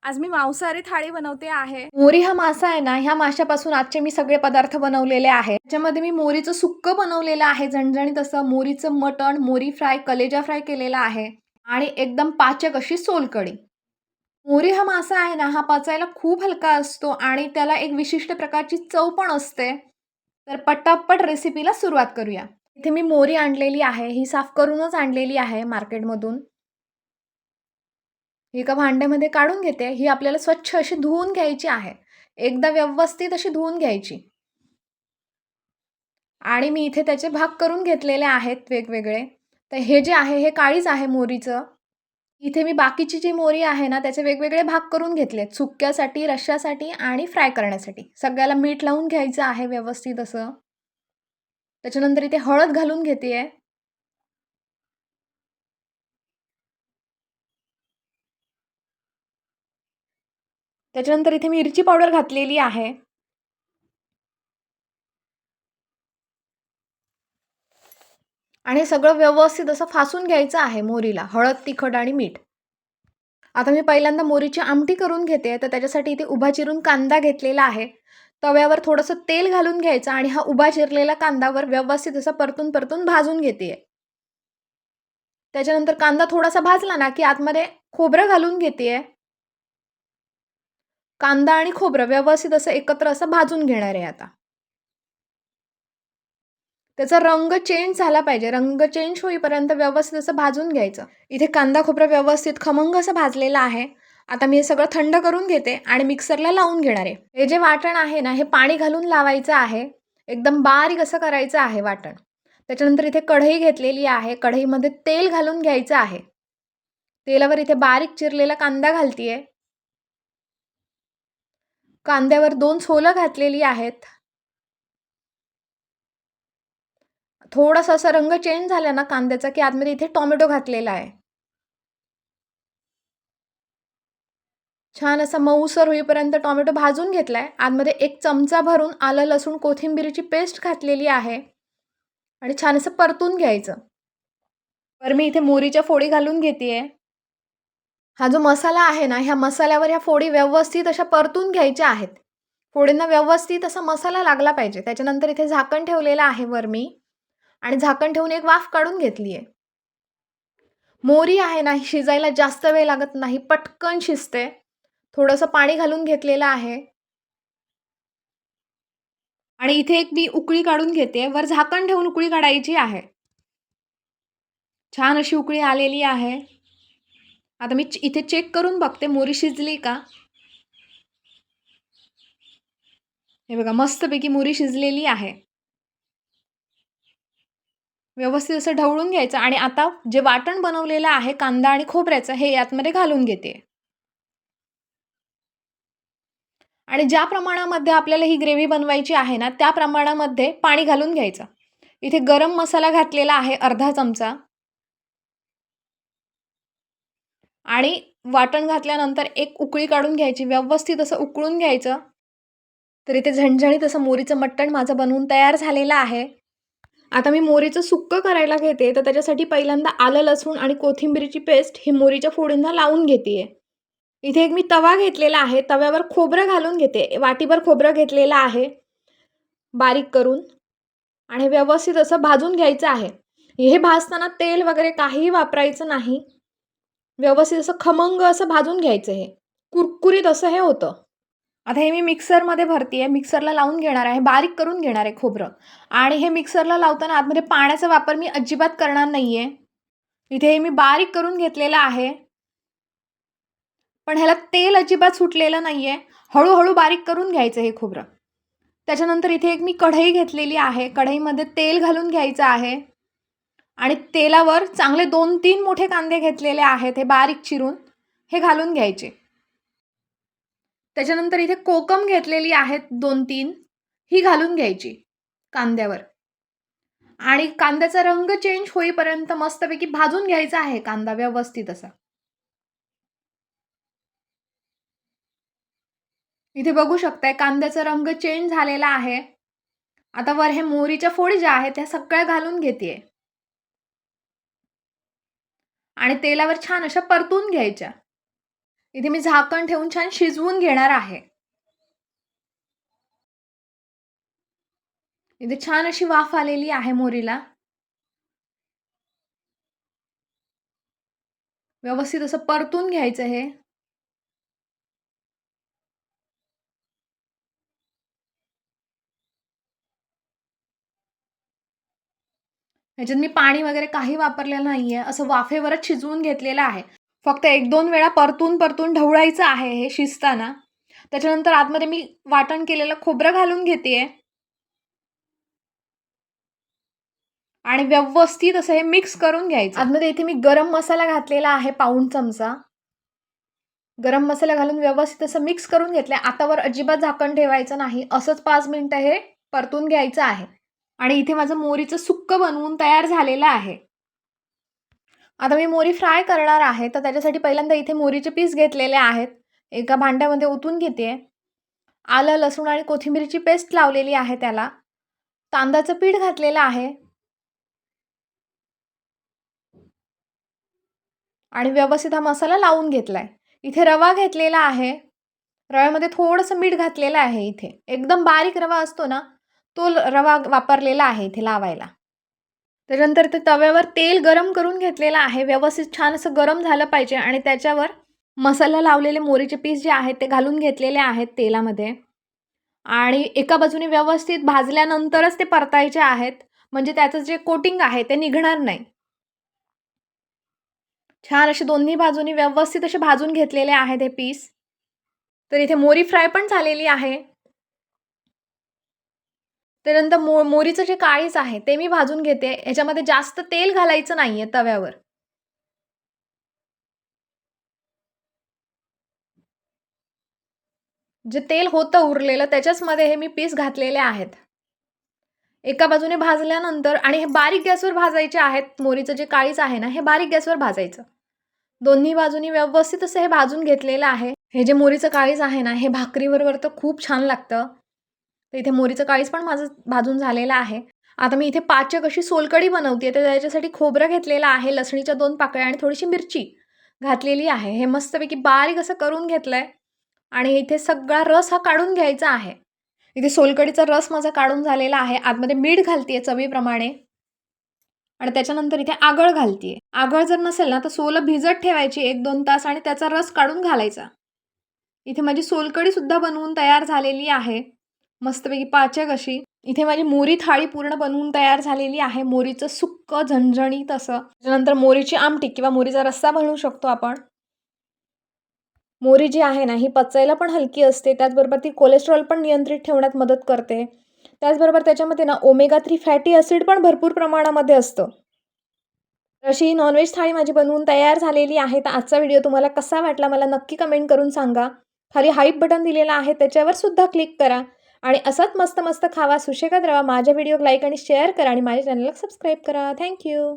आज मी मांसाहारी थाळी बनवते आहे. मोरी हा मासा आहे ना, ह्या माशापासून आजचे मी सगळे पदार्थ बनवलेले आहे. त्याच्यामध्ये मी मोरीचं सुक्क बनवलेलं आहे, झणझणीत असं. मोरीचं मटण, मोरी फ्राय, कलेजा फ्राय केलेला आहे आणि एकदम पाचक अशी सोलकढी. मोरी हा मासा आहे ना, हा पचायला खूप हलका असतो आणि त्याला एक विशिष्ट प्रकारची चव पण असते. तर पटापट रेसिपीला सुरुवात करूया. इथे मी मोरी आणलेली आहे, ही साफ करूनच आणलेली आहे मार्केटमधून. ही एका भांड्यामध्ये काढून घेते. ही आपल्याला स्वच्छ अशी धुवून घ्यायची आहे. एकदा व्यवस्थित अशी धुवून घ्यायची. आणि मी इथे त्याचे भाग करून घेतलेले आहेत वेगवेगळे. तर हे जे आहे हे काळीच आहे मोरीचं. इथे मी बाकीची जी मोरी आहे ना, त्याचे वेगवेगळे भाग करून घेतलेत. सुक्यासाठी, रश्श्यासाठी आणि फ्राय करण्यासाठी. सगळ्याला मीठ लावून घ्यायचं आहे व्यवस्थित असं. त्याच्यानंतर इथे हळद घालून घेतेय. त्याच्यानंतर इथे मिरची पावडर घातलेली आहे. आणि हे सगळं व्यवस्थित असं फासून घ्यायचं आहे मोरीला. हळद, तिखट आणि मीठ. आता मी पहिल्यांदा मोरीची आमटी करून घेते. तर त्याच्यासाठी इथे उभा चिरून कांदा घेतलेला आहे. तव्यावर थोडंसं तेल घालून घ्यायचं आणि हा उभा चिरलेला कांदावर व्यवस्थित असा परतून परतून भाजून घेते. त्याच्यानंतर कांदा थोडासा भाजला ना, की आतमध्ये खोबरं घालून घेते. कांदा आणि खोबरं व्यवस्थित असं एकत्र असं भाजून घेणार आहे आता. त्याचा रंग चेंज झाला पाहिजे. रंग चेंज होईपर्यंत व्यवस्थित असं भाजून घ्यायचं. इथे कांदा खोबरं व्यवस्थित खमंग असं भाजलेलं आहे. आता मी हे सगळं थंड करून घेते आणि मिक्सरला लावून घेणार आहे. हे जे वाटण आहे ना, हे पाणी घालून लावायचं आहे. एकदम बारीक असं करायचं आहे वाटण. त्याच्यानंतर इथे कढई घेतलेली आहे. कढईमध्ये तेल घालून घ्यायचं आहे. तेलावर इथे बारीक चिरलेला कांदा घालतीये. कांद्यावर 2 सोलं घातलेली आहेत. थोडासा असा रंग चेंज झाला ना कांद्याचा, की आतमध्ये इथे टोमॅटो घातलेला आहे. छान असा मऊसर होईपर्यंत टोमॅटो भाजून घेतलाय. आतमध्ये 1 चमचा भरून आलं, लसूण, कोथिंबीरची पेस्ट घातलेली आहे आणि छान असं परतून घ्यायचं. तर मी इथे मोहरीच्या फोडी घालून घेतेय. हा जो मसाला आहे ना, ह्या मसाल्यावर ह्या फोडी व्यवस्थित अशा परतून घ्यायच्या आहेत. फोडींना व्यवस्थित असा मसाला लागला पाहिजे. त्याच्यानंतर इथे झाकण ठेवलेलं आहे वर मी आणि झाकण ठेवून एक वाफ काढून घेतली आहे. मोहरी आहे ना, शिजायला जास्त वेळ लागत नाही, पटकन शिजते. थोडंसं पाणी घालून घेतलेलं आहे आणि इथे एक मी उकळी काढून घेते. वर झाकण ठेवून उकळी काढायची आहे. छान अशी उकळी आलेली आहे. आता मी इथे चेक करून बघते मोहरी शिजली का. हे बघा मस्तपैकी मोहरी शिजलेली आहे. व्यवस्थित असं ढवळून घ्यायचं आणि आता जे वाटण बनवलेलं आहे कांदा आणि खोबऱ्याचं, हे यातमध्ये घालून घेते. आणि ज्या प्रमाणामध्ये आपल्याला ही ग्रेव्ही बनवायची आहे ना, त्या प्रमाणामध्ये पाणी घालून घ्यायचं. इथे गरम मसाला घातलेला आहे अर्धा चमचा आणि वाटण घातल्यानंतर एक उकळी काढून घ्यायची. व्यवस्थित असं उकळून घ्यायचं. तर इथे झणझणीत असं मोरीचं मटण माझं बनवून तयार झालेलं आहे. आता मी मोरीचं सुक्कं करायला घेते. तर त्याच्यासाठी पहिल्यांदा आलं, लसूण आणि कोथिंबीरची पेस्ट ही मोरीच्या फोडींना लावून घेते. इथे एक मी तवा घेतलेला आहे. तव्यावर खोबरं घालून घेते. वाटीभर खोबरं घेतलेलं आहे बारीक करून आणि व्यवस्थित असं भाजून घ्यायचं आहे. हे भाजताना तेल वगैरे काहीही वापरायचं नाही. व्यवस्थित असं खमंग असं भाजून घ्यायचं. हे कुरकुरीत असं हे होतं. आता हे मी मिक्सरमध्ये भरते आहे. मिक्सरला लावून घेणार आहे. बारीक करून घेणार आहे खोबरं आणि हे मिक्सरला लावताना आतमध्ये पाण्याचा वापर मी अजिबात करणार नाही आहे. इथे हे मी बारीक करून घेतलेलं आहे. पण ह्याला तेल अजिबात सुटलेलं नाही आहे. हळूहळू बारीक करून घ्यायचं हे खोबरं. त्याच्यानंतर इथे एक मी कढई घेतलेली आहे. कढईमध्ये तेल घालून घ्यायचं आहे आणि तेलावर चांगले 2-3 मोठे कांदे घेतलेले आहेत. हे बारीक चिरून हे घालून घ्यायचे. त्याच्यानंतर इथे कोकम घेतलेली आहेत 2-3 ही घालून घ्यायची कांद्यावर आणि कांद्याचा रंग चेंज होईपर्यंत मस्तपैकी भाजून घ्यायचा आहे कांदा व्यवस्थित असा. इथे बघू शकताय कांद्याचा रंग चेंज झालेला आहे. आता वर हे मोहरीच्या फोडी ज्या आहेत त्या सगळ्या घालून घेते आणि तेलावर छान अशा परतून घ्यायच्या. इथे मी झाकण ठेवून छान शिजवून घेणार आहे. इथे छान अशी वाफ आलेली आहे मोरीला. व्यवस्थित असं परतून घ्यायचं हे. ह्याच्यात मी पाणी वगैरे काही वापरलेलं नाहीये. असं वाफेवरच शिजवून घेतलेलं आहे. फक्त 1-2 वेळा परतून ढवळायचं आहे हे शिजताना. त्याच्यानंतर आतमध्ये मी वाटण केलेलं खोबरं घालून घेतेय. आणि व्यवस्थित असं हे मिक्स करून घ्यायचं. आतमध्ये इथे मी गरम मसाला घातलेला आहे पाऊण चमचा. गरम मसाला घालून व्यवस्थित असं मिक्स करून घेतलंय. आता वर अजिबात झाकण ठेवायचं नाही. असंच 5 मिनिटं हे परतून घ्यायचं आहे. आणि इथे माझं मोरीचं सुक्कं बनवून तयार झालेलं आहे. आता मी मोरी फ्राय करणार आहे. तर त्याच्यासाठी पहिल्यांदा इथे मोरीचे पीस घेतलेले आहेत. एका भांड्यामध्ये ओतून घेते. आलं, लसूण आणि कोथिंबीरची पेस्ट लावलेली आहे त्याला. तांदळाचं पीठ घातलेलं आहे. आणि व्यवस्थित हा मसाला लावून घेतलाय. इथे रवा घेतलेला आहे. रव्यामध्ये थोडंसं मीठ घातलेलं आहे इथे. एकदम बारीक रवा असतो ना, तो रवा वापरलेला आहे इथे लावायला. त्याच्यानंतर ते तव्यावर तेल गरम करून घेतलेलं आहे. व्यवस्थित छान असं गरम झालं पाहिजे आणि त्याच्यावर मसाला लावलेले मोरीचे पीस जे आहेत ते घालून घेतलेले आहेत तेलामध्ये. आणि एका बाजूने व्यवस्थित भाजल्यानंतरच ते परतायचे आहेत. म्हणजे त्याचं जे कोटिंग आहे ते निघणार नाही. छान असे दोन्ही बाजूनी व्यवस्थित असे भाजून घेतलेले आहेत हे पीस. तर इथे मोरी फ्राय पण झालेली आहे. त्यानंतर मोरीचं जे काळीज आहे ते मी भाजून घेते. याच्यामध्ये जास्त तेल घालायचं नाहीये तव्यावर. जे तेल होतं उरलेलं त्याच्याचमध्ये हे मी पीस घातलेले आहेत. एका बाजूने भाजल्यानंतर आणि हे बारीक गॅसवर भाजायचे आहेत. मोरीचं जे काळीज आहे ना, हे बारीक गॅसवर भाजायचं. दोन्ही बाजूनी व्यवस्थित असं हे भाजून घेतलेलं आहे. हे जे मोरीचं काळीज आहे ना, हे भाकरीबरोबर तर खूप छान लागतं. तर इथे मोरीचं काळीज पण माझं भाजून झालेलं आहे. आता मी इथे पाचक अशी सोलकढी बनवते. तर त्याच्यासाठी खोबरं घेतलेलं आहे, लसणीच्या 2 पाकळ्या आणि थोडीशी मिरची घातलेली आहे. हे मस्तपैकी बारीक असं करून घेतलंय आणि इथे सगळा रस हा काढून घ्यायचा आहे. इथे सोलकढीचा रस माझा काढून झालेला आहे. आतमध्ये मीठ घालतेय चवीप्रमाणे आणि त्याच्यानंतर इथे आगळ घालतेय. आगळ जर नसेल ना तर सोलं भिजत ठेवायची 1-2 तास आणि त्याचा रस काढून घालायचा. इथे माझी सोलकढी सुद्धा बनवून तयार झालेली आहे. मस्तपैकी पाचक अशी. इथे माझी मोरी थाळी पूर्ण बनवून तयार झालेली आहे. मोरीचं सुक्कं झणझणीत असं. त्यानंतर मोरीची आमटी किंवा मोरीचा रस्सा बनवू शकतो आपण. मोरी जी आहे ना ही पचायला पण हलकी असते. त्याचबरोबर ती कोलेस्ट्रॉल पण नियंत्रित ठेवण्यात मदत करते. त्याचबरोबर त्याच्यामध्ये ना ओमेगा 3 फॅटी ॲसिड पण भरपूर प्रमाणामध्ये असतं. अशी ही नॉनव्हेज थाळी माझी बनवून तयार झालेली आहे. तर आजचा व्हिडिओ तुम्हाला कसा वाटला मला नक्की कमेंट करून सांगा. खाली हाईप बटन दिलेलं आहे त्याच्यावर सुद्धा क्लिक करा. आणि असाच मस्त मस्त खावा, सुशेगात राहा. माझ्या व्हिडिओ लाईक आणि शेअर करा आणि माझ्या चॅनलला सबस्क्राईब करा. थँक्यू.